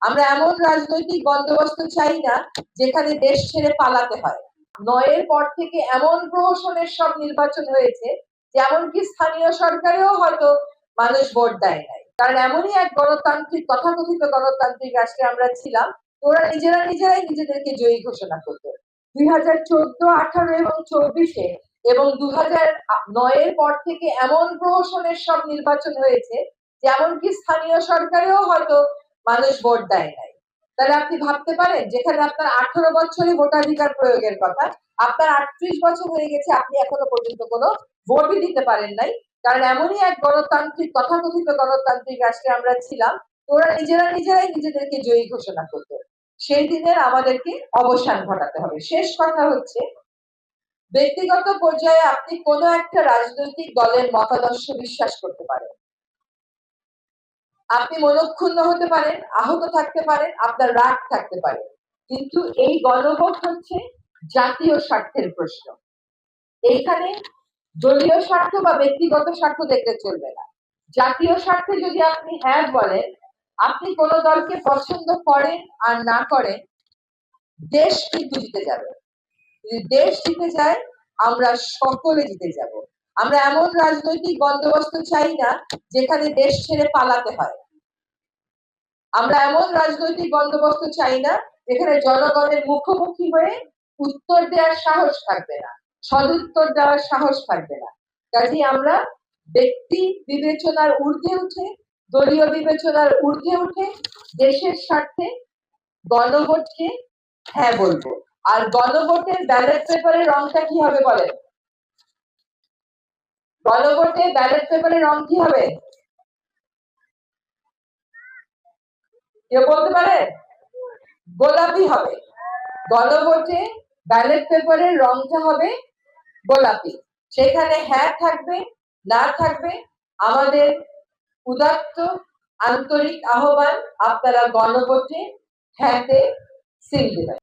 আমরা এমন রাজনৈতিক বন্দোবস্ত চাই না যেখানে দেশ ছেড়ে পালাতে হয়। ৯-এর পর থেকে এমন প্রহসনের সব নির্বাচন হয়েছে যেমনকি স্থানীয় সরকারেও হয়তো মানুষ ভোট দেয় নাই। কারণ এমনই এক গণতান্ত্রিক তথাকথিত গণতান্ত্রিক রাষ্ট্রে আমরা ছিলাম, ওরা নিজেরাই নিজেদেরকে জয়ী ঘোষণা করত। 2014, 18 এবং 24-এ এবং 2009-এর পর থেকে এমন প্রহসনের সব নির্বাচন হয়েছে যেমনকি স্থানীয় সরকারেও হয়তো মানুষ ভোট দেয় নাই। তাহলে আপনি ভাবতে পারেন যেখানে আপনার 18 বছরে ভোটাধিকার প্রয়োগের কথা, আপনার 38 বছর হয়ে গেছে, আপনি এখনো পর্যন্ত কোনো ভোটই দিতে পারেন নাই। কারণ এমনই এক গণতান্ত্রিক তথাকথিত গণতান্ত্রিক রাষ্ট্রে আমরা ছিলাম, ওরা নিজেরাই নিজেদেরকে জয়ী ঘোষণা করত। সেই দিনের আমাদেরকে অবসান ঘটাতে হবে। শেষ কথা হচ্ছে, ব্যক্তিগত পর্যায়ে আপনি কোনো একটা রাজনৈতিক দলের মতাদর্শ বিশ্বাস করতে পারেন, আপনি মনক্ষুণ্ণ হতে পারেন, আহত থাকতে পারেন, আপনার রাগ থাকতে পারে, কিন্তু এই গণভোট হচ্ছে জাতীয় স্বার্থের প্রশ্ন। এইখানে দলীয় স্বার্থ বা ব্যক্তিগত স্বার্থ দেখতে চলবে না। জাতীয় স্বার্থে যদি আপনি হ্যাঁ বলেন, আপনি কোন দলকে পছন্দ করেন আর না করেন, দেশ কিন্তু জিতে যাবে। যদি দেশ জিতে যায়, আমরা সকলে জিতে যাব। আমরা এমন রাজনৈতিক বন্দোবস্ত চাই না যেখানে দেশ ছেড়ে পালাতে হয়। আমরা এমন রাজনৈতিক বন্দোবস্ত চাই না যেখানে জনগণের মুখোমুখি হয়ে উত্তর দেওয়ার সাহস থাকবে না, সদুত্তর দেওয়ার সাহস থাকবে না। কাজেই আমরা ব্যক্তি বিবেচনার ঊর্ধ্বে উঠে, দলীয় বিবেচনার ঊর্ধ্বে উঠে দেশের স্বার্থে গণভোটকে হ্যাঁ বলবো। আর গণভোটের ব্যালট পেপারের রংটা কি হবে বলেন? গণভোটে ব্যালট পেপারের রং কি হবে? কেউ বলতে পারে? গোলাপি হবে। গণভোটে ব্যালট পেপারের রংটা হবে গোলাপি। সেখানে হ্যাঁ থাকবে, না থাকবে। আমাদের উদাত্ত আন্তরিক আহ্বান, আপনারা গণভোটে হ্যাঁতে সিল দিবেন।